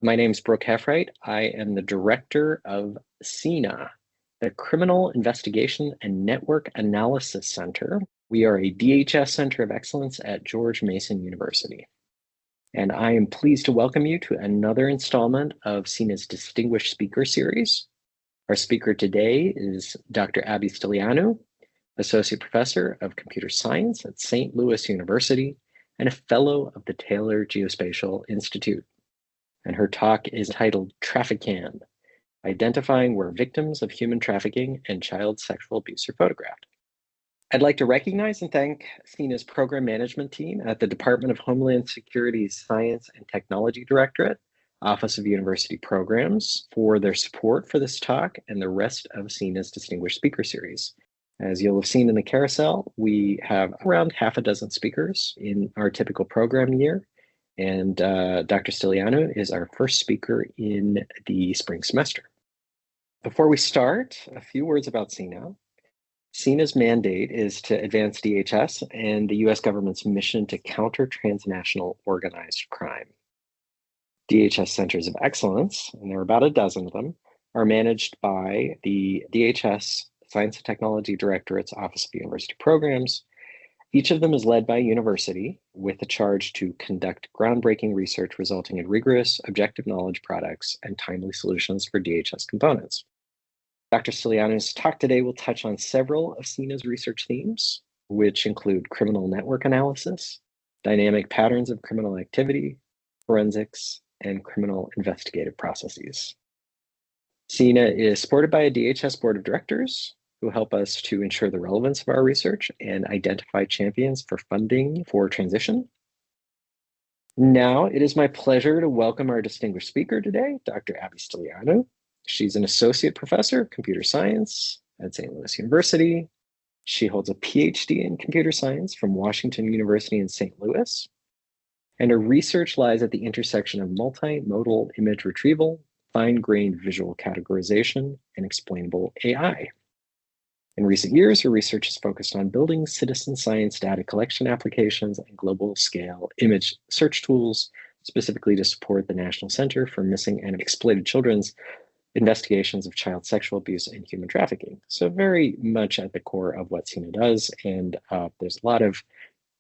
My name's Brooke Heffright. I am the director of CINA, the Criminal Investigation and Network Analysis Center. We are a DHS Center of Excellence at George Mason University. And I am pleased to welcome you to another installment of CINA's Distinguished Speaker Series. Our speaker today is Dr. Abby Stylianou, Associate Professor of Computer Science at St. Louis University and a Fellow of the Taylor Geospatial Institute. And her talk is titled TraffickCam, Identifying Where Victims of Human Trafficking and Child Sexual Abuse are Photographed. I'd like to recognize and thank CINA's program management team at the Department of Homeland Security's Science and Technology Directorate, Office of University Programs, for their support for this talk and the rest of CINA's Distinguished Speaker Series. As you'll have seen in the carousel, we have around half a dozen speakers in our typical program year. And Dr. Stylianou is our first speaker in the spring semester. Before we start, a few words about CINA. CINA's mandate is to advance DHS and the US government's mission to counter transnational organized crime. DHS Centers of Excellence, and there are about a dozen of them, are managed by the DHS Science and Technology Directorate's Office of University Programs. Each of them is led by a university with a charge to conduct groundbreaking research resulting in rigorous, objective knowledge products and timely solutions for DHS components. Dr. Stylianou's talk today will touch on several of CINA's research themes, which include criminal network analysis, dynamic patterns of criminal activity, forensics, and criminal investigative processes. CINA is supported by a DHS board of directors who help us to ensure the relevance of our research and identify champions for funding for transition. Now, it is my pleasure to welcome our distinguished speaker today, Dr. Abby Stylianou. She's an associate professor of computer science at St. Louis University. She holds a PhD in computer science from Washington University in St. Louis. And her research lies at the intersection of multimodal image retrieval, fine-grained visual categorization, and explainable AI. In recent years, her research has focused on building citizen science data collection applications and global-scale image search tools, specifically to support the National Center for Missing and Exploited Children's investigations of child sexual abuse and human trafficking. So very much at the core of what CINA does, and there's a lot of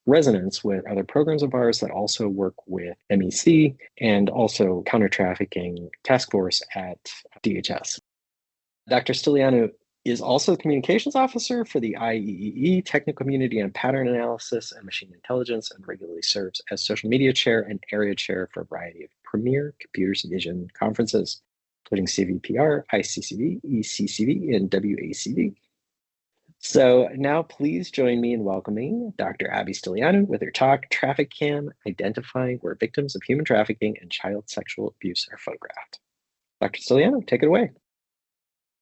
resonance with other programs of ours that also work with MEC and also counter-trafficking task force at DHS. Dr. Stylianou is also the communications officer for the IEEE Technical Community on Pattern Analysis and Machine Intelligence, and regularly serves as social media chair and area chair for a variety of premier computer vision conferences, including CVPR, ICCV, ECCV, and WACV. So now please join me in welcoming Dr. Abby Stylianou with her talk, TraffickCam, Identifying Where Victims of Human Trafficking and Child Sexual Abuse are Photographed. Dr. Stylianou, take it away.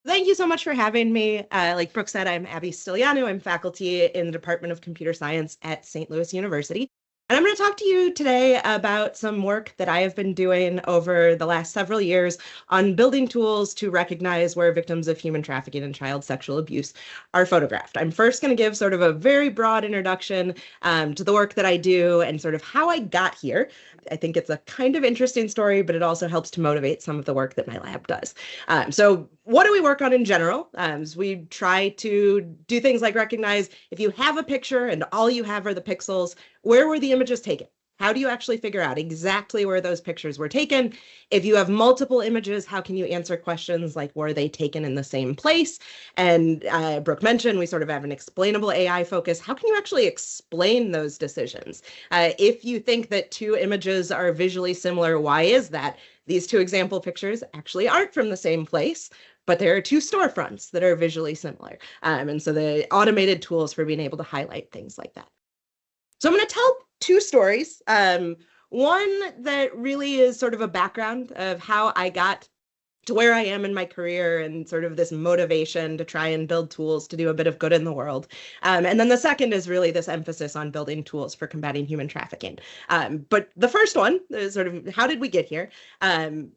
Thank you so much for having me. Like Brooke said, I'm Abby Stylianou. I'm faculty in the Department of Computer Science at St. Louis University. And I'm going to talk to you today about some work that I have been doing over the last several years on building tools to recognize where victims of human trafficking and child sexual abuse are photographed. I'm first going to give sort of a very broad introduction to the work that I do and sort of how I got here. I think it's a kind of interesting story, but it also helps to motivate some of the work that my lab does. So what do we work on in general? We try to do things like recognize if you have a picture and all you have are the pixels, where were the images taken? How do you actually figure out exactly where those pictures were taken? If you have multiple images, how can you answer questions like, were they taken in the same place? And Brooke mentioned we sort of have an explainable AI focus. How can you actually explain those decisions? If you think that two images are visually similar, why is that? These two example pictures actually aren't from the same place, but there are two storefronts that are visually similar. And so the automated tools for being able to highlight things like that. So I'm going to tell two stories. One that really is sort of a background of how I got to where I am in my career and sort of this motivation to try and build tools to do a bit of good in the world. And then the second is really this emphasis on building tools for combating human trafficking. But the first one is sort of how did we get here?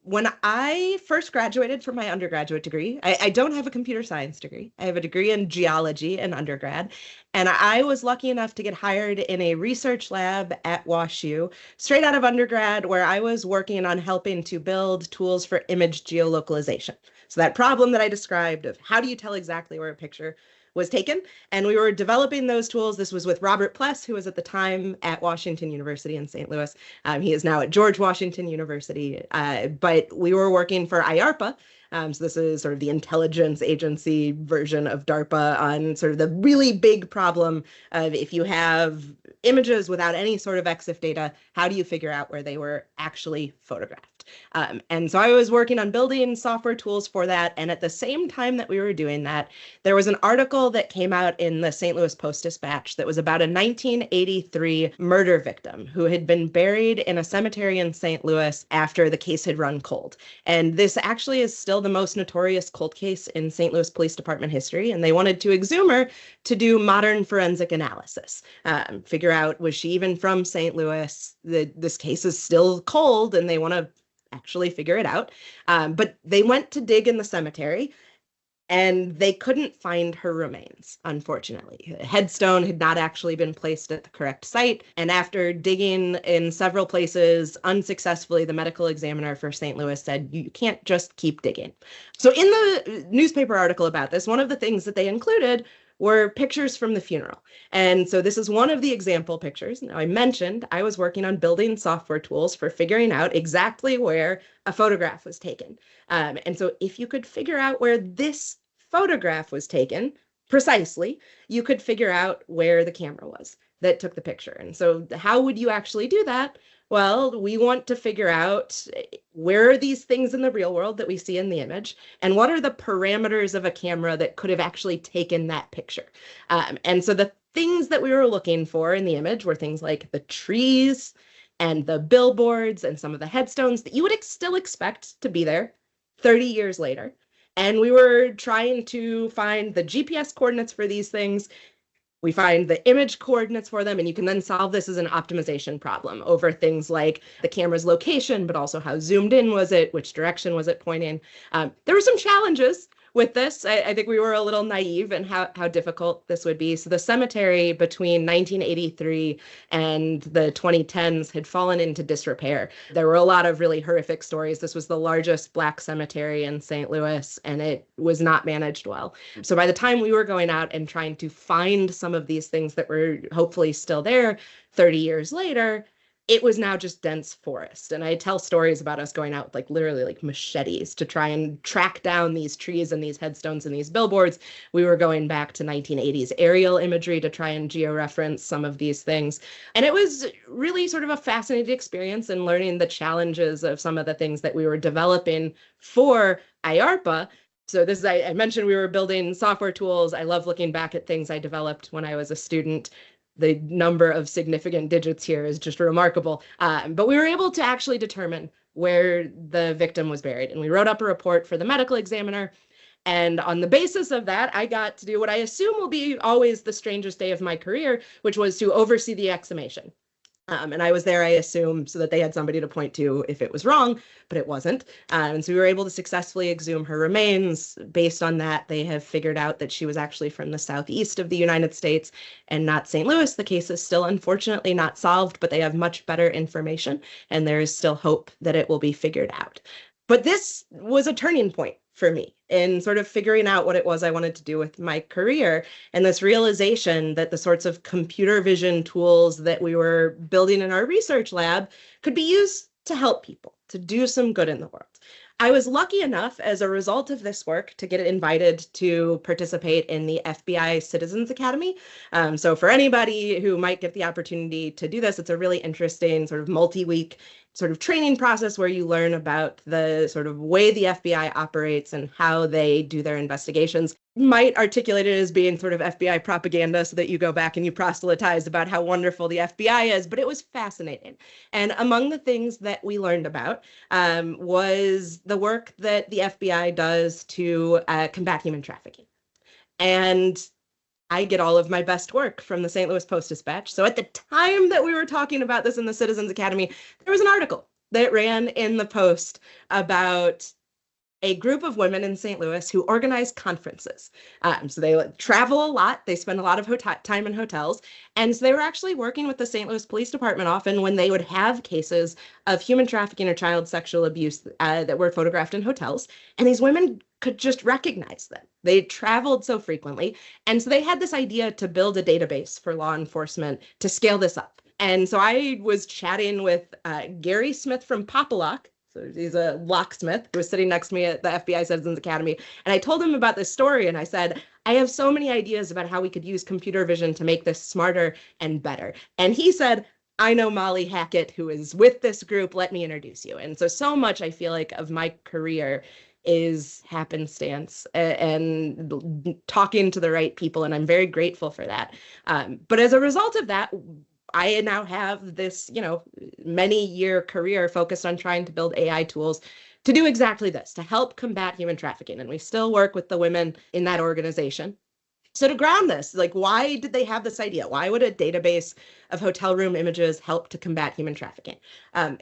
When I first graduated from my undergraduate degree, I don't have a computer science degree. I have a degree in geology in undergrad. And I was lucky enough to get hired in a research lab at WashU straight out of undergrad, where I was working on helping to build tools for image geolocalization. So that problem that I described of how do you tell exactly where a picture was taken, and we were developing those tools. This was with Robert Pless, who was at the time at Washington University in St. Louis. He is now at George Washington University, but we were working for IARPA. So this is sort of the intelligence agency version of DARPA on sort of the really big problem of if you have images without any sort of EXIF data, how do you figure out where they were actually photographed? And so I was working on building software tools for that. And at the same time that we were doing that, there was an article that came out in the St. Louis Post-Dispatch that was about a 1983 murder victim who had been buried in a cemetery in St. Louis after the case had run cold. And this actually is still the most notorious cold case in St. Louis Police Department history. And they wanted to exhume her to do modern forensic analysis, figure out, was she even from St. Louis? This case is still cold and they want to actually figure it out. But they went to dig in the cemetery and they couldn't find her remains, unfortunately. A headstone had not actually been placed at the correct site. And after digging in several places unsuccessfully, the medical examiner for St. Louis said, you can't just keep digging. So in the newspaper article about this, one of the things that they included were pictures from the funeral. And so this is one of the example pictures. Now, I mentioned I was working on building software tools for figuring out exactly where a photograph was taken. And so if you could figure out where this photograph was taken precisely, you could figure out where the camera was that took the picture. And so how would you actually do that? Well, we want to figure out where are these things in the real world that we see in the image, and what are the parameters of a camera that could have actually taken that picture. And so the things that we were looking for in the image were things like the trees and the billboards and some of the headstones that you would still expect to be there 30 years later. And we were trying to find the GPS coordinates for these things. We find the image coordinates for them, and you can then solve this as an optimization problem over things like the camera's location, but also how zoomed in was it, which direction was it pointing. There were some challenges with this. I think we were a little naive in how difficult this would be. So the cemetery between 1983 and the 2010s had fallen into disrepair. There were a lot of really horrific stories. This was the largest Black cemetery in St. Louis, and it was not managed well. So by the time we were going out and trying to find some of these things that were hopefully still there 30 years later, it was now just dense forest. And I tell stories about us going out with like literally like machetes to try and track down these trees and these headstones and these billboards. We were going back to 1980s aerial imagery to try and georeference some of these things. And it was really sort of a fascinating experience in learning the challenges of some of the things that we were developing for IARPA. So this is, I mentioned we were building software tools. I love looking back at things I developed when I was a student. The number of significant digits here is just remarkable. But we were able to actually determine where the victim was buried. And we wrote up a report for the medical examiner. And on the basis of that, I got to do what I assume will be always the strangest day of my career, which was to oversee the exhumation. And I was there, I assume, so that they had somebody to point to if it was wrong, but it wasn't. And so we were able to successfully exhume her remains. Based on that, they have figured out that she was actually from the southeast of the United States and not St. Louis. The case is still unfortunately not solved, but they have much better information, and there is still hope that it will be figured out. But this was a turning point for me in sort of figuring out what it was I wanted to do with my career, and this realization that the sorts of computer vision tools that we were building in our research lab could be used to help people, to do some good in the world. I was lucky enough as a result of this work to get invited to participate in the FBI Citizens Academy. So for anybody who might get the opportunity to do this, it's a really interesting sort of multi-week sort of training process where you learn about the sort of way the FBI operates and how they do their investigations. Might articulate it as being sort of FBI propaganda so that you go back and you proselytize about how wonderful the FBI is, but it was fascinating. And among the things that we learned about was the work that the FBI does to combat human trafficking. And I get all of my best work from the St. Louis Post-Dispatch. So at the time that we were talking about this in the Citizens Academy, there was an article that ran in the Post about a group of women in St. Louis who organize conferences. So they travel a lot. They spend a lot of time in hotels. And so they were actually working with the St. Louis Police Department often when they would have cases of human trafficking or child sexual abuse that were photographed in hotels. And these women could just recognize them. They traveled so frequently. And so they had this idea to build a database for law enforcement to scale this up. And so I was chatting with Gary Smith from Popalock. So he's a locksmith who was sitting next to me at the FBI Citizens Academy. And I told him about this story and I said, I have so many ideas about how we could use computer vision to make this smarter and better. And he said, I know Molly Hackett, who is with this group. Let me introduce you. And so much I feel like of my career is happenstance and talking to the right people. And I'm very grateful for that. But as a result of that, I now have this, many-year career focused on trying to build AI tools to do exactly this, to help combat human trafficking. And we still work with the women in that organization. So to ground this, why did they have this idea? Why would a database of hotel room images help to combat human trafficking?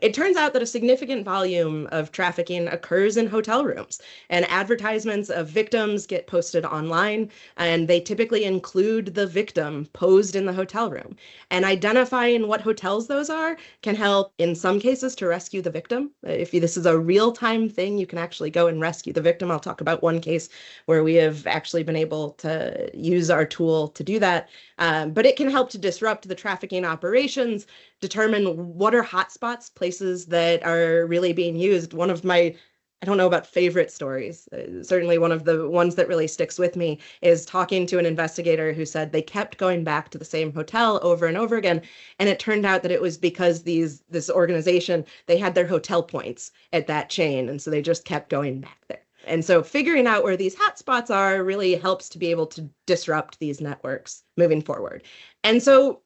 It turns out that a significant volume of trafficking occurs in hotel rooms, and advertisements of victims get posted online, and they typically include the victim posed in the hotel room. And identifying what hotels those are can help, in some cases, to rescue the victim. If this is a real-time thing, you can actually go and rescue the victim. I'll talk about one case where we have actually been able to use our tool to do that. But it can help to disrupt the trafficking operations, determine what are hotspots, places that are really being used. One of my, I don't know about favorite stories, certainly one of the ones that really sticks with me is talking to an investigator who said they kept going back to the same hotel over and over again. And it turned out that it was because this organization, they had their hotel points at that chain. And so they just kept going back there. And so figuring out where these hotspots are really helps to be able to disrupt these networks moving forward. And so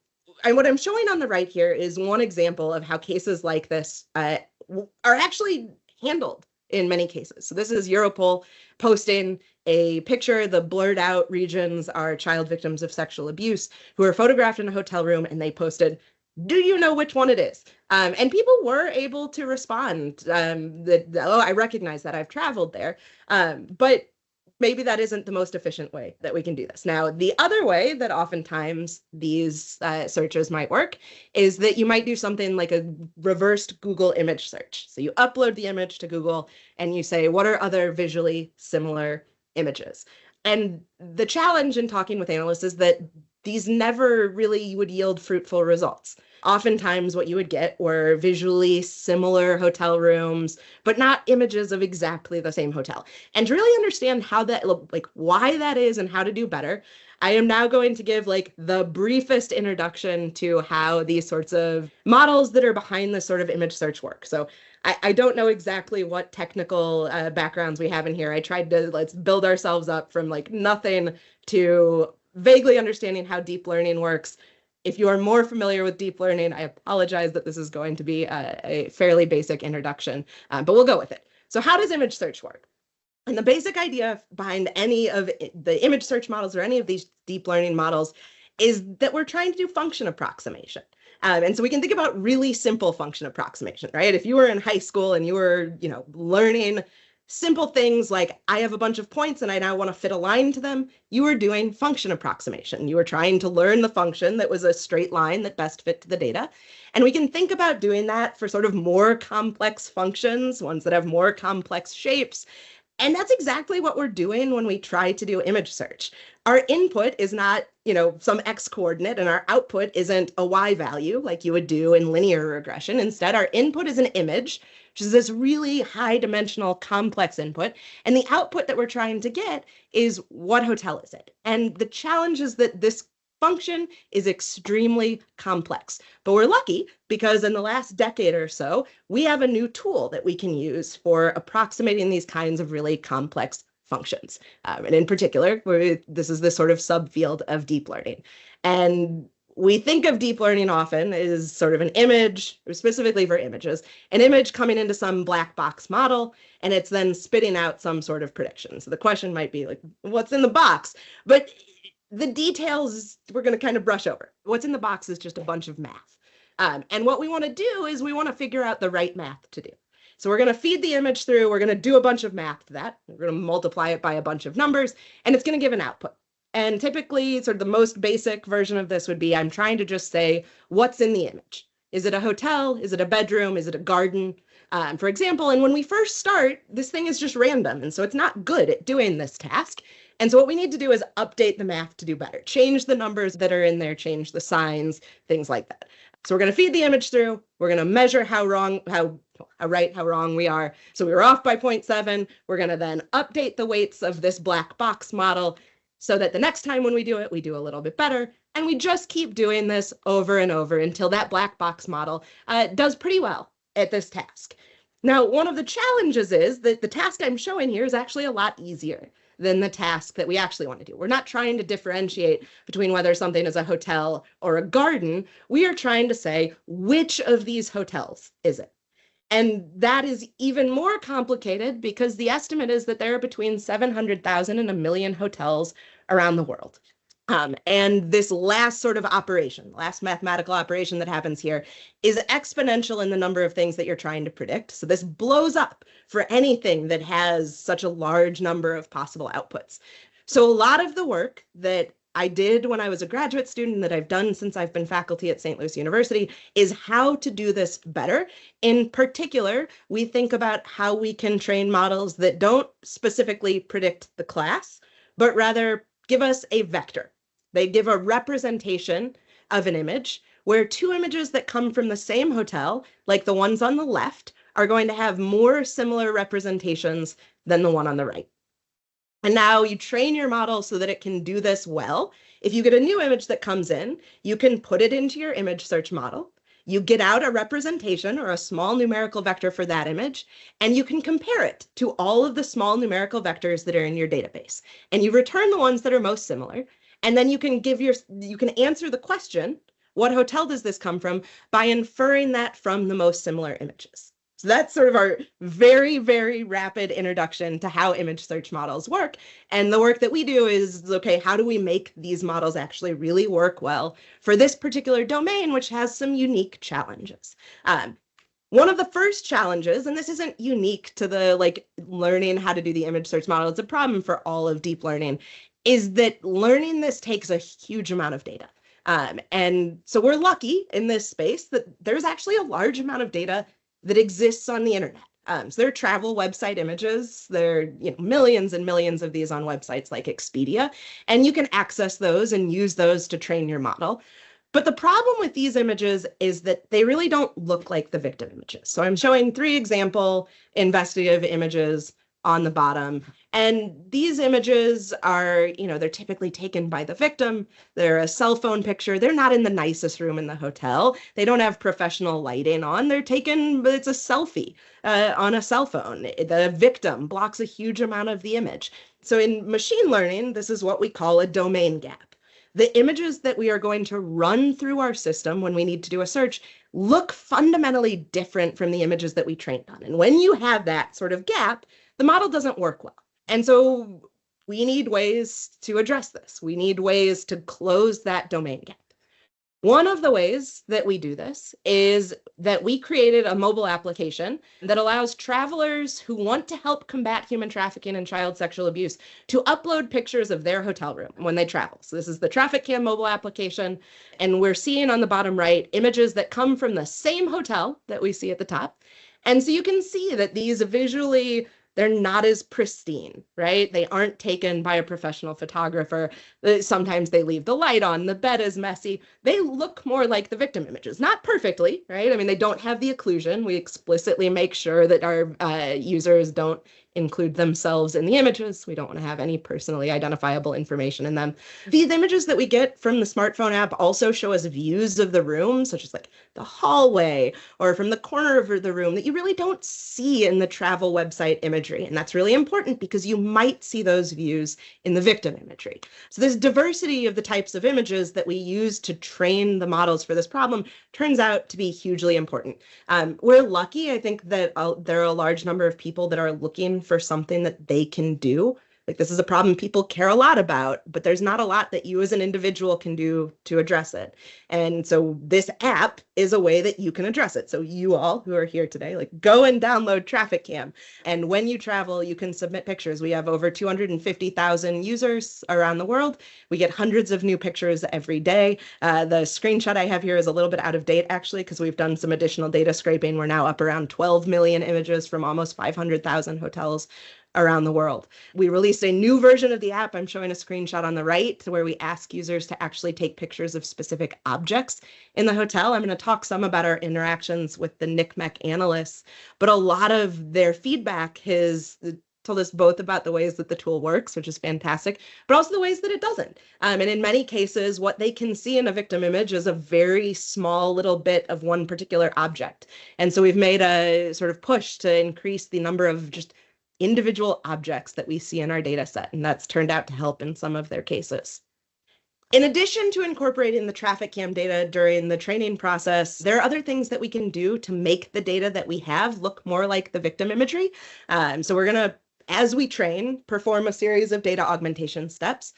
what I'm showing on the right here is one example of how cases like this are actually handled in many cases. So this is Europol posting a picture. The blurred out regions are child victims of sexual abuse who are photographed in a hotel room, and they posted, do you know which one it is? And people were able to respond oh, I recognize that, I've traveled there. But maybe that isn't the most efficient way that we can do this. Now, the other way that oftentimes these searches might work is that you might do something like a reversed Google image search. So you upload the image to Google and you say, what are other visually similar images? And the challenge in talking with analysts is that these never really would yield fruitful results. Oftentimes what you would get were visually similar hotel rooms, but not images of exactly the same hotel. And to really understand how that, why that is and how to do better, I am now going to give the briefest introduction to how these sorts of models that are behind this sort of image search work. So I don't know exactly what technical backgrounds we have in here. I tried to let's build ourselves up from nothing to vaguely understanding how deep learning works. If you are more familiar with deep learning, I apologize that this is going to be a fairly basic introduction, but we'll go with it. So how does image search work? And the basic idea behind any of the image search models or any of these deep learning models is that we're trying to do function approximation. And so we can think about really simple function approximation, right? If you were in high school and you were, learning simple things like I have a bunch of points and I now want to fit a line to them, you were doing function approximation. You were trying to learn the function that was a straight line that best fit to the data. And we can think about doing that for sort of more complex functions, ones that have more complex shapes. And that's exactly what we're doing when we try to do image search. Our input is not, some X coordinate, and our output isn't a Y value like you would do in linear regression. Instead, our input is an image, which is this really high dimensional complex input. And the output that we're trying to get is what hotel is it? And the challenge is that this function is extremely complex. But we're lucky because in the last decade or so, we have a new tool that we can use for approximating these kinds of really complex functions. And in particular, this is the sort of subfield of deep learning. And we think of deep learning often as sort of an image, or specifically for images, an image coming into some black box model, and it's then spitting out some sort of prediction. So the question might be like, what's in the box? But the details we're going to kind of brush over. What's in the box is just a bunch of math. And what we want to do is we want to figure out the right math to do. So we're going to feed the image through, we're going to do a bunch of math to that, we're going to multiply it by a bunch of numbers, and it's going to give an output. And typically, sort of the most basic version of this would be, I'm trying to just say, what's in the image? Is it a hotel? Is it a bedroom? Is it a garden? For example, and when we first start, this thing is just random, and so it's not good at doing this task. And so what we need to do is update the math to do better. Change the numbers that are in there, change the signs, things like that. So we're going to feed the image through. We're going to measure how right, how wrong we are. So we were off by 0.7. We're going to then update the weights of this black box model so that the next time when we do it, we do a little bit better. And we just keep doing this over and over until that black box model does pretty well at this task. Now, one of the challenges is that the task I'm showing here is actually a lot easier than the task that we actually want to do. We're not trying to differentiate between whether something is a hotel or a garden. We are trying to say, which of these hotels is it? And that is even more complicated because the estimate is that there are between 700,000 and 1 million hotels around the world. And this last sort of operation, last mathematical operation that happens here is exponential in the number of things that you're trying to predict. So this blows up for anything that has such a large number of possible outputs. So a lot of the work that I did when I was a graduate student, that I've done since I've been faculty at St. Louis University, is how to do this better. In particular, we think about how we can train models that don't specifically predict the class, but rather give us a vector. They give a representation of an image where two images that come from the same hotel, like the ones on the left, are going to have more similar representations than the one on the right. And now you train your model so that it can do this well. If you get a new image that comes in, you can put it into your image search model. You get out a representation or a small numerical vector for that image, and you can compare it to all of the small numerical vectors that are in your database. And you return the ones that are most similar, and then you can answer the question, what hotel does this come from, by inferring that from the most similar images. So that's sort of our very, very rapid introduction to how image search models work. And the work that we do is, okay, how do we make these models actually really work well for this particular domain, which has some unique challenges? One of the first challenges, and this isn't unique to the learning how to do the image search model, it's a problem for all of deep learning, is that learning this takes a huge amount of data. And so we're lucky in this space that there's actually a large amount of data that exists on the internet. So there are travel website images. There are millions and millions of these on websites like Expedia, and you can access those and use those to train your model. But the problem with these images is that they really don't look like the victim images. So I'm showing 3 example investigative images on the bottom. And these images are, they're typically taken by the victim. They're a cell phone picture. They're not in the nicest room in the hotel. They don't have professional lighting on. They're taken, but it's a selfie on a cell phone. The victim blocks a huge amount of the image. So in machine learning, this is what we call a domain gap. The images that we are going to run through our system when we need to do a search look fundamentally different from the images that we trained on. And when you have that sort of gap, the model doesn't work well. And so we need ways to address this. We need ways to close that domain gap. One of the ways that we do this is that we created a mobile application that allows travelers who want to help combat human trafficking and child sexual abuse to upload pictures of their hotel room when they travel. So this is the TraffickCam mobile application, and we're seeing on the bottom right images that come from the same hotel that we see at the top. And so you can see that these visually, they're not as pristine, right? They aren't taken by a professional photographer. Sometimes they leave the light on, the bed is messy. They look more like the victim images, not perfectly, right? I mean, they don't have the occlusion. We explicitly make sure that our users don't include themselves in the images. We don't want to have any personally identifiable information in them. These images that we get from the smartphone app also show us views of the room, such as like the hallway or from the corner of the room that you really don't see in the travel website imagery. And that's really important because you might see those views in the victim imagery. So this diversity of the types of images that we use to train the models for this problem turns out to be hugely important. We're lucky, I think, that there are a large number of people that are looking for something that they can do. Like, this is a problem people care a lot about, but there's not a lot that you as an individual can do to address it. And so this app is a way that you can address it. So you all who are here today, like, go and download TraffickCam. And when you travel, you can submit pictures. We have over 250,000 users around the world. We get hundreds of new pictures every day. The screenshot I have here is a little bit out of date, actually, because we've done some additional data scraping. We're now up around 12 million images from almost 500,000 hotels around the world. We released a new version of the app. I'm showing a screenshot on the right where we ask users to actually take pictures of specific objects in the hotel. I'm going to talk some about our interactions with the NCMEC analysts, but a lot of their feedback has told us both about the ways that the tool works, which is fantastic, but also the ways that it doesn't. And in many cases, what they can see in a victim image is a very small little bit of one particular object. And so we've made a sort of push to increase the number of just individual objects that we see in our data set, and that's turned out to help in some of their cases. In addition to incorporating the TraffickCam data during the training process, there are other things that we can do to make the data that we have look more like the victim imagery. So we're going to, as we train, perform a series of data augmentation steps.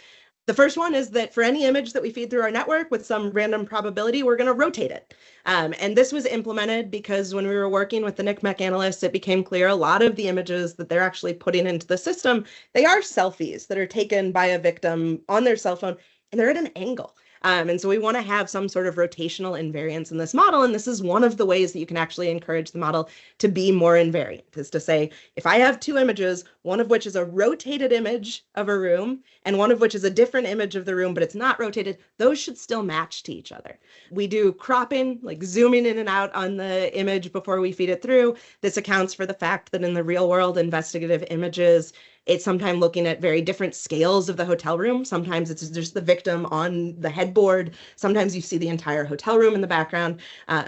The first one is that for any image that we feed through our network with some random probability, we're going to rotate it. And this was implemented because when we were working with the NCMEC analysts, it became clear a lot of the images that they're actually putting into the system, they are selfies that are taken by a victim on their cell phone, and they're at an angle. And so we want to have some sort of rotational invariance in this model. And this is one of the ways that you can actually encourage the model to be more invariant, is to say, if I have two images, one of which is a rotated image of a room and one of which is a different image of the room, but it's not rotated, those should still match to each other. We do cropping, like zooming in and out on the image before we feed it through. This accounts for the fact that in the real world investigative images, it's sometimes looking at very different scales of the hotel room. Sometimes it's just the victim on the headboard. Sometimes you see the entire hotel room in the background.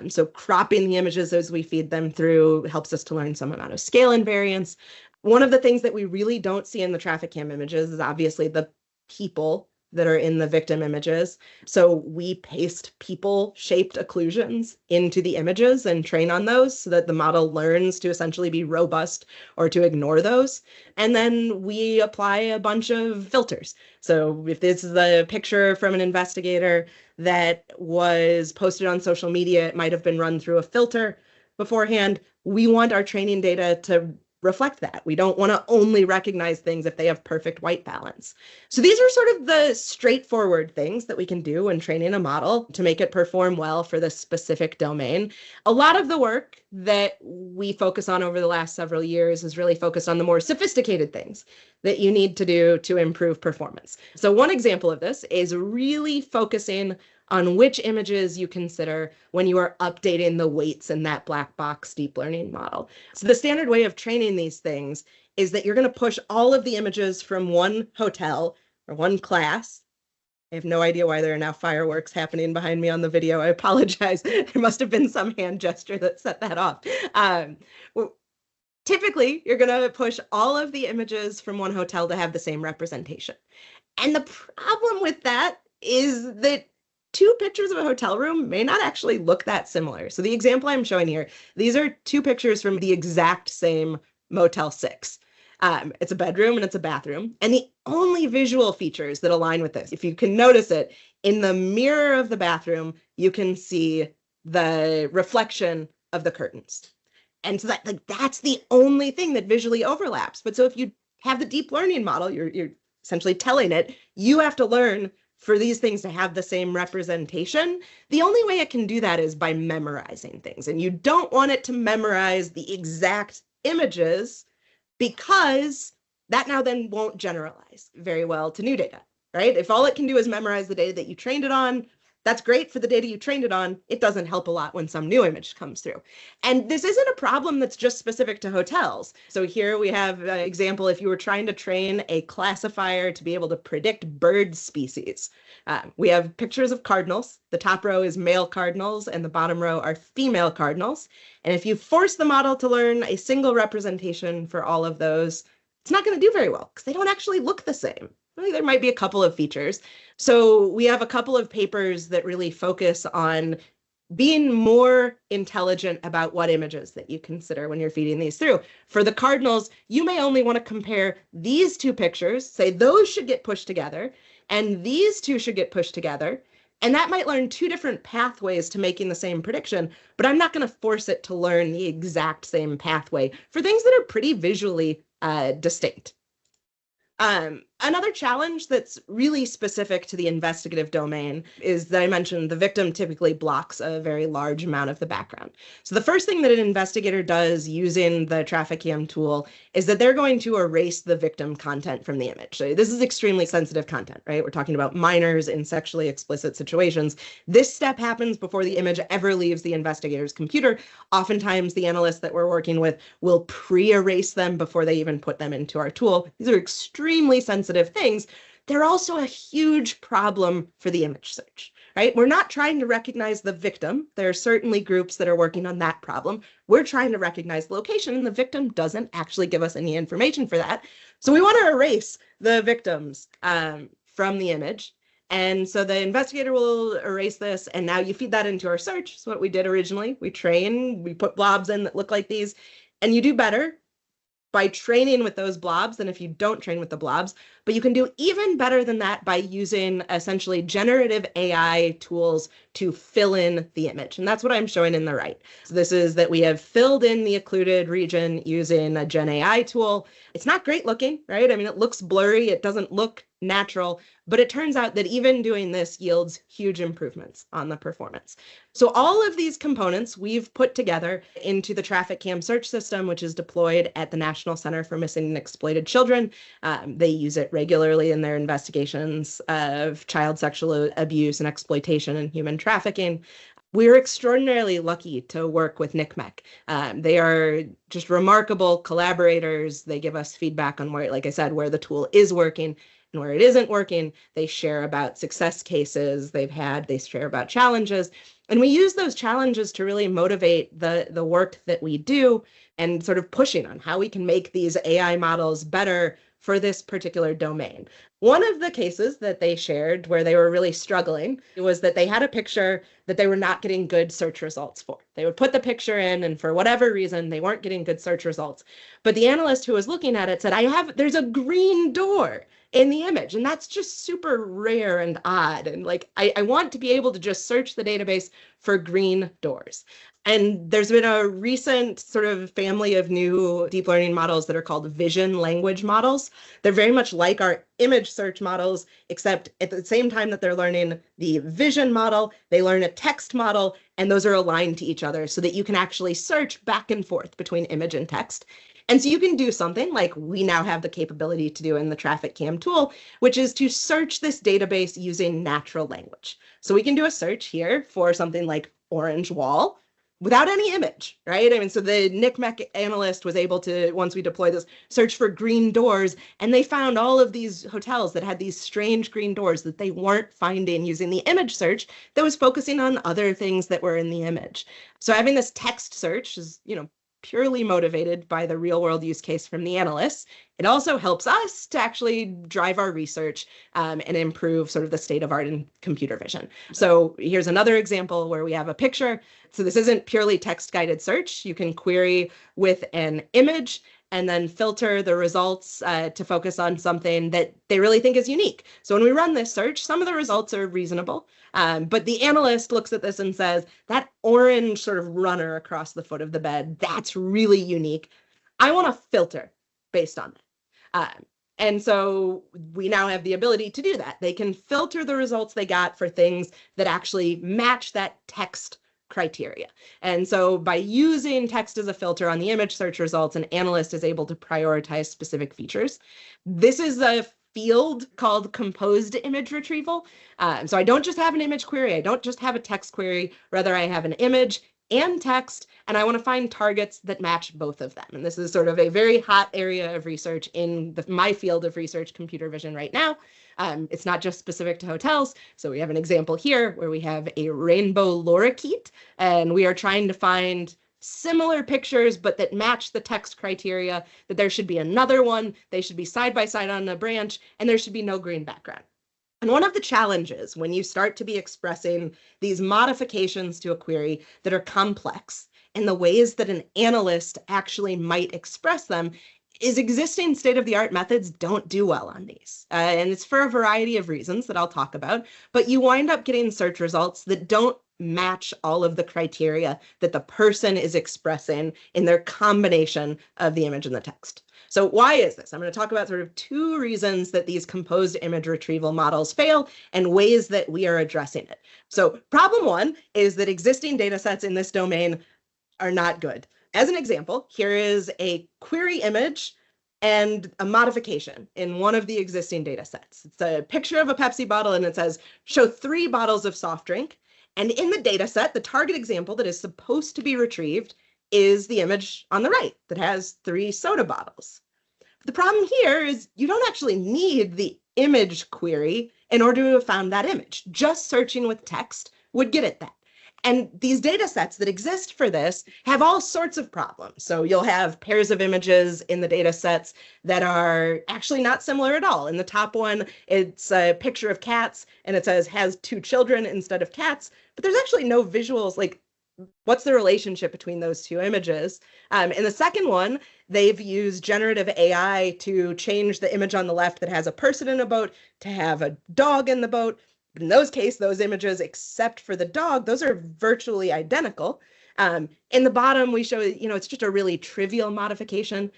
So cropping the images as we feed them through helps us to learn some amount of scale invariance. One of the things that we really don't see in the TraffickCam images is obviously the people that are in the victim images. So we paste people-shaped occlusions into the images and train on those so that the model learns to essentially be robust or to ignore those. And then we apply a bunch of filters. So if this is a picture from an investigator that was posted on social media, it might have been run through a filter beforehand. We want our training data to reflect that. We don't want to only recognize things if they have perfect white balance. So these are sort of the straightforward things that we can do when training a model to make it perform well for this specific domain. A lot of the work that we focus on over the last several years is really focused on the more sophisticated things that you need to do to improve performance. So one example of this is really focusing on which images you consider when you are updating the weights in that black box deep learning model. So the standard way of training these things is that you're going to push all of the images from one hotel or one class. I have no idea why there are now fireworks happening behind me on the video. I apologize. There must have been some hand gesture that set that off. Typically, you're going to push all of the images from one hotel to have the same representation. And the problem with that is that two pictures of a hotel room may not actually look that similar. So the example I'm showing here, these are two pictures from the exact same Motel 6. It's a bedroom and it's a bathroom. And the only visual features that align with this, if you can notice it, in the mirror of the bathroom, you can see the reflection of the curtains. And so that's the only thing that visually overlaps. But so if you have the deep learning model, you're essentially telling it, you have to learn for these things to have the same representation. The only way it can do that is by memorizing things. And you don't want it to memorize the exact images because that now then won't generalize very well to new data, right? If all it can do is memorize the data that you trained it on, That's great for the data you trained it on. It doesn't help a lot when some new image comes through. And this isn't a problem that's just specific to hotels. So here we have an example if you were trying to train a classifier to be able to predict bird species. We have pictures of cardinals. The top row is male cardinals and the bottom row are female cardinals. And if you force the model to learn a single representation for all of those, it's not going to do very well because they don't actually look the same. There might be a couple of features. So we have a couple of papers that really focus on being more intelligent about what images that you consider when you're feeding these through. For the cardinals, you may only want to compare these two pictures, say those should get pushed together, and these two should get pushed together. And that might learn two different pathways to making the same prediction, but I'm not going to force it to learn the exact same pathway for things that are pretty visually distinct. Another challenge that's really specific to the investigative domain is that I mentioned the victim typically blocks a very large amount of the background. So the first thing that an investigator does using the TraffickCam tool is that they're going to erase the victim content from the image. So this is extremely sensitive content, right? We're talking about minors in sexually explicit situations. This step happens before the image ever leaves the investigator's computer. Oftentimes the analysts that we're working with will pre-erase them before they even put them into our tool. These are extremely sensitive things. They're also a huge problem for the image search, right? We're not trying to recognize the victim. There are certainly groups that are working on that problem. We're trying to recognize the location, and the victim doesn't actually give us any information for that. So we want to erase the victims from the image. And so the investigator will erase this, and now you feed that into our search. It's what we did originally. We train, we put blobs in that look like these, and you do better by training with those blobs than if you don't train with the blobs. But you can do even better than that by using essentially generative AI tools to fill in the image. And that's what I'm showing in the right. So this is that we have filled in the occluded region using a Gen AI tool. It's not great looking, right? I mean, it looks blurry. It doesn't look natural, but it turns out that even doing this yields huge improvements on the performance. So all of these components we've put together into the TraffickCam search system, which is deployed at the National Center for Missing and Exploited Children. They use it regularly in their investigations of child sexual abuse and exploitation and human trafficking. We're extraordinarily lucky to work with NCMEC. They are just remarkable collaborators. They give us feedback on where, like I said, where the tool is working and where it isn't working. They share about success cases they've had. They share about challenges. And we use those challenges to really motivate the work that we do and sort of pushing on how we can make these AI models better for this particular domain. One of the cases that they shared where they were really struggling was that they had a picture that they were not getting good search results for. They would put the picture in, and for whatever reason, they weren't getting good search results. But the analyst who was looking at it said, there's a green door in the image, and that's just super rare and odd. And like, I want to be able to just search the database for green doors. And there's been a recent sort of family of new deep learning models that are called vision language models. They're very much like our image search models, except at the same time that they're learning the vision model, they learn a text model, and those are aligned to each other so that you can actually search back and forth between image and text. And so you can do something like we now have the capability to do in the TraffickCam tool, which is to search this database using natural language. So we can do a search here for something like orange wall without any image, right? I mean, so the NCMEC analyst was able to, once we deploy this, search for green doors, and they found all of these hotels that had these strange green doors that they weren't finding using the image search that was focusing on other things that were in the image. So having this text search is, purely motivated by the real world use case from the analysts. It also helps us to actually drive our research and improve sort of the state of art in computer vision. So here's another example where we have a picture. So this isn't purely text guided search. You can query with an image and then filter the results to focus on something that they really think is unique. So when we run this search, some of the results are reasonable, but the analyst looks at this and says, that orange sort of runner across the foot of the bed, that's really unique. I want to filter based on that. And so we now have the ability to do that. They can filter the results they got for things that actually match that text criteria. And so by using text as a filter on the image search results, an analyst is able to prioritize specific features. This is a field called composed image retrieval. So I don't just have an image query, I don't just have a text query, rather I have an image and text, and I want to find targets that match both of them. And this is sort of a very hot area of research in my field of research, computer vision, right now. It's not just specific to hotels. So we have an example here where we have a rainbow lorikeet, and we are trying to find similar pictures, but that match the text criteria, that there should be another one, they should be side by side on a branch, and there should be no green background. And one of the challenges when you start to be expressing these modifications to a query that are complex and the ways that an analyst actually might express them is existing state-of-the-art methods don't do well on these. And it's for a variety of reasons that I'll talk about, but you wind up getting search results that don't match all of the criteria that the person is expressing in their combination of the image and the text. So why is this? I'm going to talk about sort of two reasons that these composed image retrieval models fail and ways that we are addressing it. So problem one is that existing data sets in this domain are not good. As an example, here is a query image and a modification in one of the existing data sets. It's a picture of a Pepsi bottle and it says, show 3 bottles of soft drink. And in the data set, the target example that is supposed to be retrieved is the image on the right that has 3 soda bottles. The problem here is you don't actually need the image query in order to have found that image. Just searching with text would get at that. And these data sets that exist for this have all sorts of problems. So you'll have pairs of images in the data sets that are actually not similar at all. In the top one, it's a picture of cats and it says has 2 children instead of cats, but there's actually no visuals, like what's the relationship between those 2 images? In the second one, they've used generative AI to change the image on the left that has a person in a boat to have a dog in the boat. In those cases, those images, except for the dog, those are virtually identical. In the bottom, we show, it's just a really trivial modification.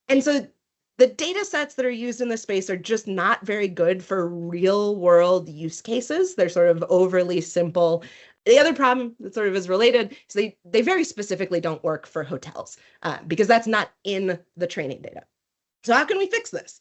And so the data sets that are used in this space are just not very good for real world use cases. They're sort of overly simple. The other problem that sort of is related is they very specifically don't work for hotels because that's not in the training data. So how can we fix this?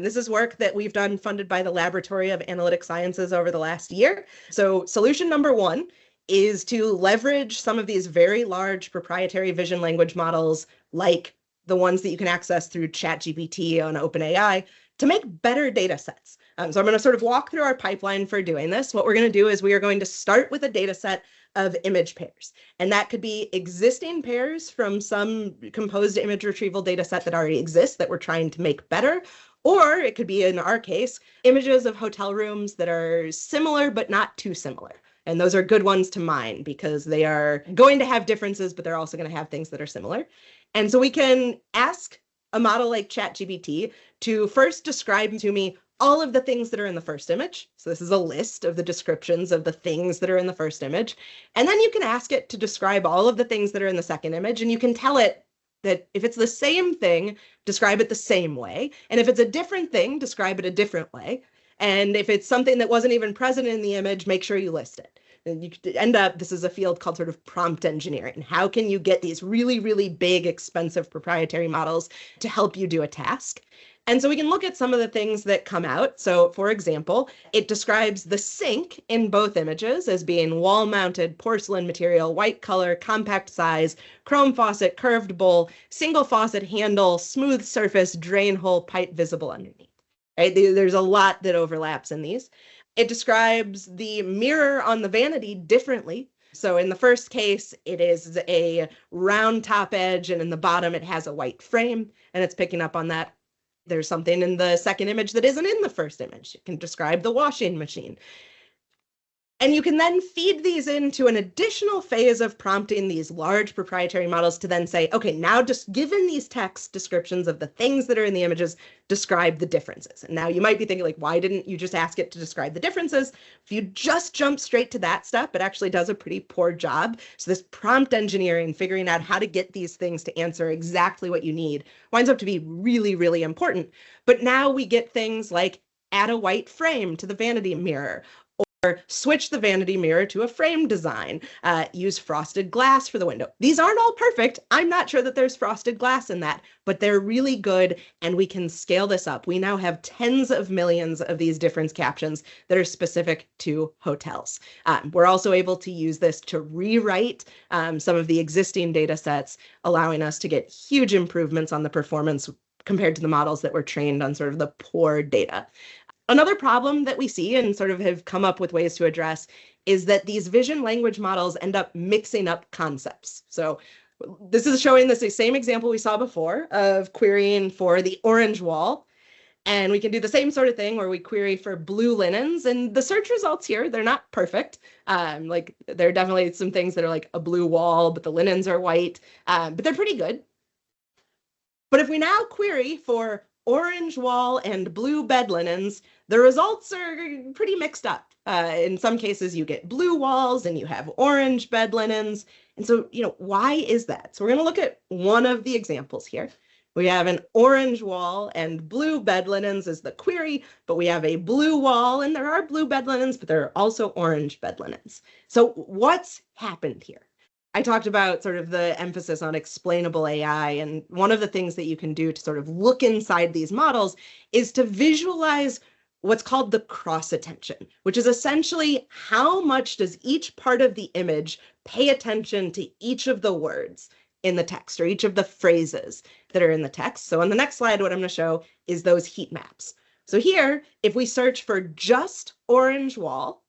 This is work that we've done funded by the Laboratory of Analytic Sciences over the last year. So solution number 1 is to leverage some of these very large proprietary vision language models, like the ones that you can access through ChatGPT on OpenAI, to make better data sets. So I'm going to sort of walk through our pipeline for doing this. What we're going to do is we are going to start with a data set of image pairs. And that could be existing pairs from some composed image retrieval data set that already exists that we're trying to make better. Or it could be, in our case, images of hotel rooms that are similar but not too similar. And those are good ones to mine because they are going to have differences, but they're also going to have things that are similar. And so we can ask a model like ChatGPT to first describe to me all of the things that are in the first image. So this is a list of the descriptions of the things that are in the first image. And then you can ask it to describe all of the things that are in the second image. And you can tell it that if it's the same thing, describe it the same way. And if it's a different thing, describe it a different way. And if it's something that wasn't even present in the image, make sure you list it. And you could end up, this is a field called sort of prompt engineering. How can you get these really, really big, expensive proprietary models to help you do a task? And so we can look at some of the things that come out. So for example, it describes the sink in both images as being wall-mounted porcelain material, white color, compact size, chrome faucet, curved bowl, single faucet handle, smooth surface, drain hole, pipe visible underneath. Right? There's a lot that overlaps in these. It describes the mirror on the vanity differently. So in the first case, it is a round top edge, and in the bottom, it has a white frame, and it's picking up on that. There's something in the second image that isn't in the first image. It can describe the washing machine. And you can then feed these into an additional phase of prompting these large proprietary models to then say, okay, now just given these text descriptions of the things that are in the images, describe the differences. And now you might be thinking, like, why didn't you just ask it to describe the differences? If you just jump straight to that step, it actually does a pretty poor job. So this prompt engineering, figuring out how to get these things to answer exactly what you need, winds up to be really, really important. But now we get things like add a white frame to the vanity mirror, or switch the vanity mirror to a frame design, use frosted glass for the window. These aren't all perfect. I'm not sure that there's frosted glass in that, but they're really good, and we can scale this up. We now have tens of millions of these difference captions that are specific to hotels. We're also able to use this to rewrite some of the existing data sets, allowing us to get huge improvements on the performance compared to the models that were trained on sort of the poor data. Another problem that we see and sort of have come up with ways to address is that these vision language models end up mixing up concepts. So this is showing the same example we saw before of querying for the orange wall. And we can do the same sort of thing where we query for blue linens, and the search results here, they're not perfect. Like there are definitely some things that are like a blue wall, but the linens are white, but they're pretty good. But if we now query for orange wall and blue bed linens, the results are pretty mixed up. In some cases, you get blue walls and you have orange bed linens. And so, why is that? So we're going to look at one of the examples here. We have an orange wall and blue bed linens as the query, but we have a blue wall and there are blue bed linens, but there are also orange bed linens. So what's happened here? I talked about sort of the emphasis on explainable AI, and one of the things that you can do to sort of look inside these models is to visualize what's called the cross attention, which is essentially how much does each part of the image pay attention to each of the words in the text or each of the phrases that are in the text. So on the next slide, what I'm going to show is those heat maps. So here, if we search for just orange wall,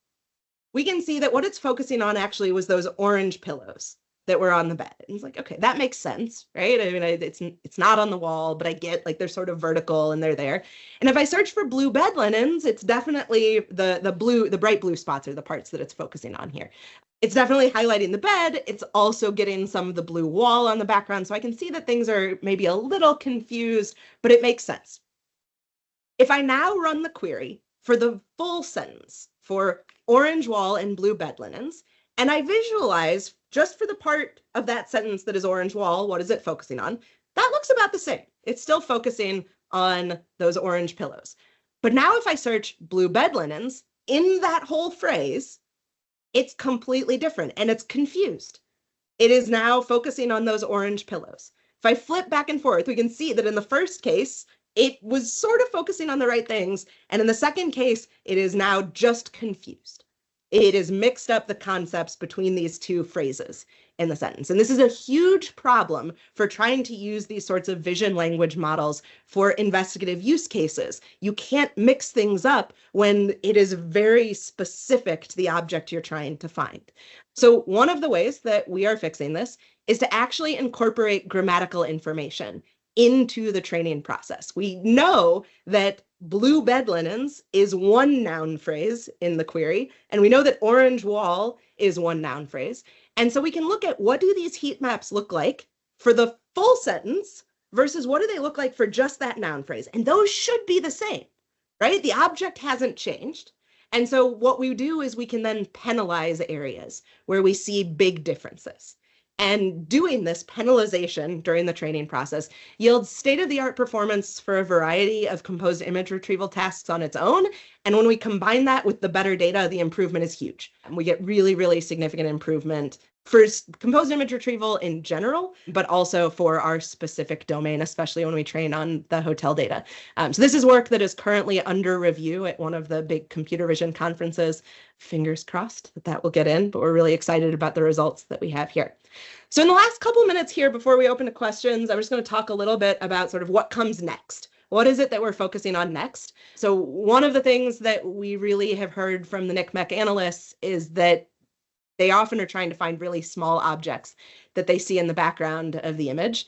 we can see that what it's focusing on actually was those orange pillows that were on the bed. And it's like, okay, that makes sense, right? I mean, it's not on the wall, but I get like they're sort of vertical and they're there. And if I search for blue bed linens, it's definitely the bright blue spots are the parts that it's focusing on here. It's definitely highlighting the bed. It's also getting some of the blue wall on the background. So I can see that things are maybe a little confused, but it makes sense. If I now run the query for the full sentence for orange wall and blue bed linens, and I visualize just for the part of that sentence that is orange wall, what is it focusing on? That looks about the same. It's still focusing on those orange pillows. But now if I search blue bed linens, in that whole phrase, it's completely different and it's confused. It is now focusing on those orange pillows. If I flip back and forth, we can see that in the first case, it was sort of focusing on the right things. And in the second case, it is now just confused. It has mixed up the concepts between these two phrases in the sentence. And this is a huge problem for trying to use these sorts of vision language models for investigative use cases. You can't mix things up when it is very specific to the object you're trying to find. So one of the ways that we are fixing this is to actually incorporate grammatical information into the training process. We know that blue bed linens is one noun phrase in the query, and we know that orange wall is one noun phrase. And so we can look at what do these heat maps look like for the full sentence versus what do they look like for just that noun phrase. And those should be the same, right? The object hasn't changed. And so what we do is we can then penalize areas where we see big differences. And doing this penalization during the training process yields state-of-the-art performance for a variety of composed image retrieval tasks on its own. And when we combine that with the better data, the improvement is huge. And we get really, really significant improvement for composed image retrieval in general, but also for our specific domain, especially when we train on the hotel data. So this is work that is currently under review at one of the big computer vision conferences. Fingers crossed that will get in, but we're really excited about the results that we have here. So in the last couple minutes here, before we open to questions, I'm just going to talk a little bit about sort of what comes next. What is it that we're focusing on next? So one of the things that we really have heard from the NCMEC analysts is that they often are trying to find really small objects that they see in the background of the image.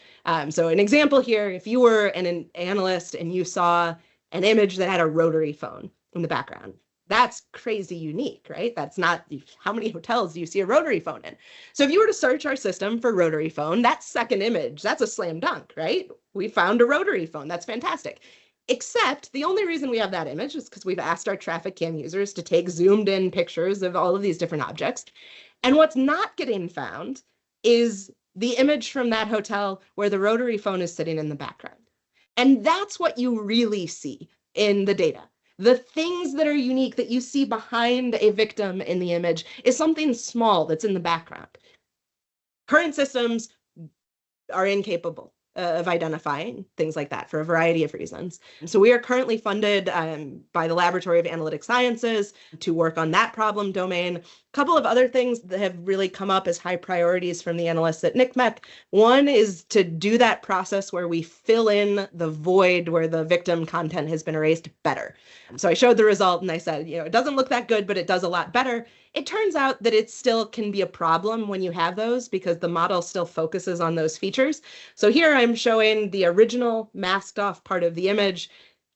So an example here, if you were an analyst and you saw an image that had a rotary phone in the background, that's crazy unique, right? That's not, how many hotels do you see a rotary phone in? So if you were to search our system for rotary phone, that second image, that's a slam dunk, right? We found a rotary phone, that's fantastic. Except the only reason we have that image is because we've asked our TraffickCam users to take zoomed in pictures of all of these different objects. And what's not getting found is the image from that hotel where the rotary phone is sitting in the background. And that's what you really see in the data. The things that are unique that you see behind a victim in the image is something small that's in the background. Current systems are incapable of identifying things like that for a variety of reasons. So we are currently funded by the Laboratory of Analytic Sciences to work on that problem domain. A couple of other things that have really come up as high priorities from the analysts at NCMEC. One is to do that process where we fill in the void where the victim content has been erased better. So I showed the result and I said, it doesn't look that good, but it does a lot better. It turns out that it still can be a problem when you have those because the model still focuses on those features. So here I'm showing the original masked off part of the image,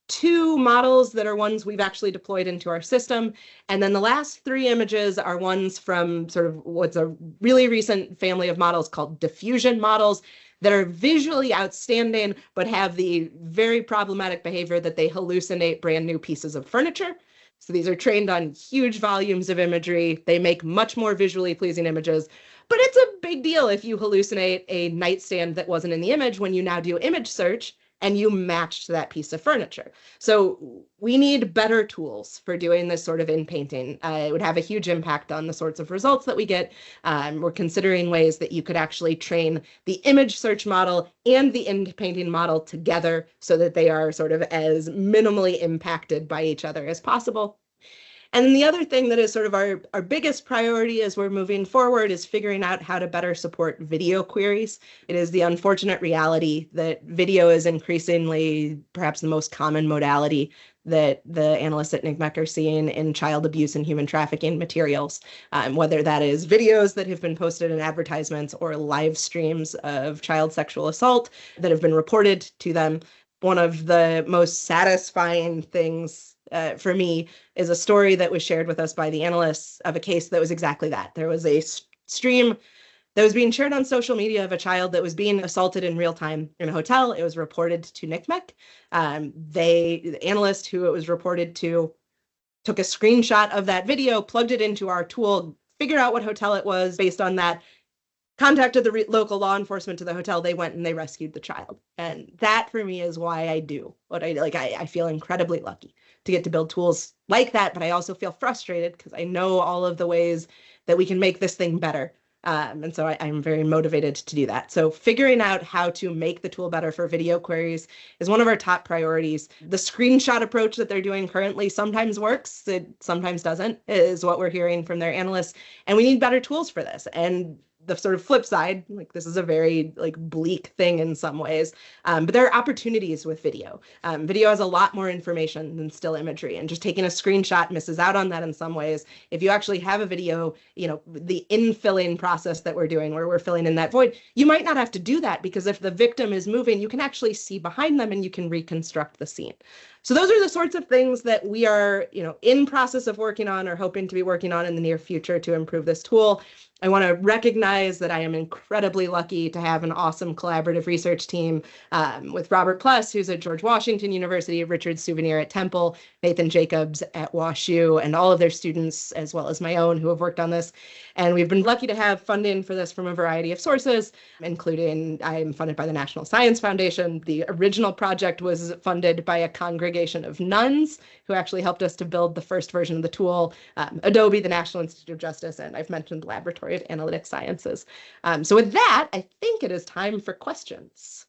2 models that are ones we've actually deployed into our system. And then the last 3 images are ones from sort of what's a really recent family of models called diffusion models that are visually outstanding, but have the very problematic behavior that they hallucinate brand new pieces of furniture. So these are trained on huge volumes of imagery. They make much more visually pleasing images, but it's a big deal if you hallucinate a nightstand that wasn't in the image when you now do image search and you matched that piece of furniture. So we need better tools for doing this sort of in-painting. It would have a huge impact on the sorts of results that we get. We're considering ways that you could actually train the image search model and the in-painting model together so that they are sort of as minimally impacted by each other as possible. And then the other thing that is sort of our biggest priority as we're moving forward is figuring out how to better support video queries. It is the unfortunate reality that video is increasingly perhaps the most common modality that the analysts at NCMEC are seeing in child abuse and human trafficking materials, whether that is videos that have been posted in advertisements or live streams of child sexual assault that have been reported to them. One of the most satisfying things for me is a story that was shared with us by the analysts of a case that was exactly that. There was a stream that was being shared on social media of a child that was being assaulted in real time in a hotel. It was reported to NCMEC. The analyst who it was reported to took a screenshot of that video, plugged it into our tool, figured out what hotel it was based on that, contacted the local law enforcement to the hotel. They went and they rescued the child. And that for me is why I do what I like. I feel incredibly lucky to get to build tools like that, but I also feel frustrated because I know all of the ways that we can make this thing better. And so I'm very motivated to do that. So figuring out how to make the tool better for video queries is one of our top priorities. The screenshot approach that they're doing currently sometimes works, it sometimes doesn't, is what we're hearing from their analysts. And we need better tools for this. And the sort of flip side, like this is a very bleak thing in some ways, but there are opportunities with video. Video has a lot more information than still imagery, and just taking a screenshot misses out on that in some ways. If you actually have a video, the infilling process that we're doing where we're filling in that void, you might not have to do that because if the victim is moving, you can actually see behind them and you can reconstruct the scene. So those are the sorts of things that we are, in process of working on or hoping to be working on in the near future to improve this tool. I want to recognize that I am incredibly lucky to have an awesome collaborative research team with Robert Pless, who's at George Washington University, Richard Souvenir at Temple, Nathan Jacobs at WashU, and all of their students, as well as my own, who have worked on this. And we've been lucky to have funding for this from a variety of sources, including I'm funded by the National Science Foundation. The original project was funded by a congregation of nuns who actually helped us to build the first version of the tool, Adobe, the National Institute of Justice, and I've mentioned the Laboratory of Analytic Sciences. So with that, I think it is time for questions.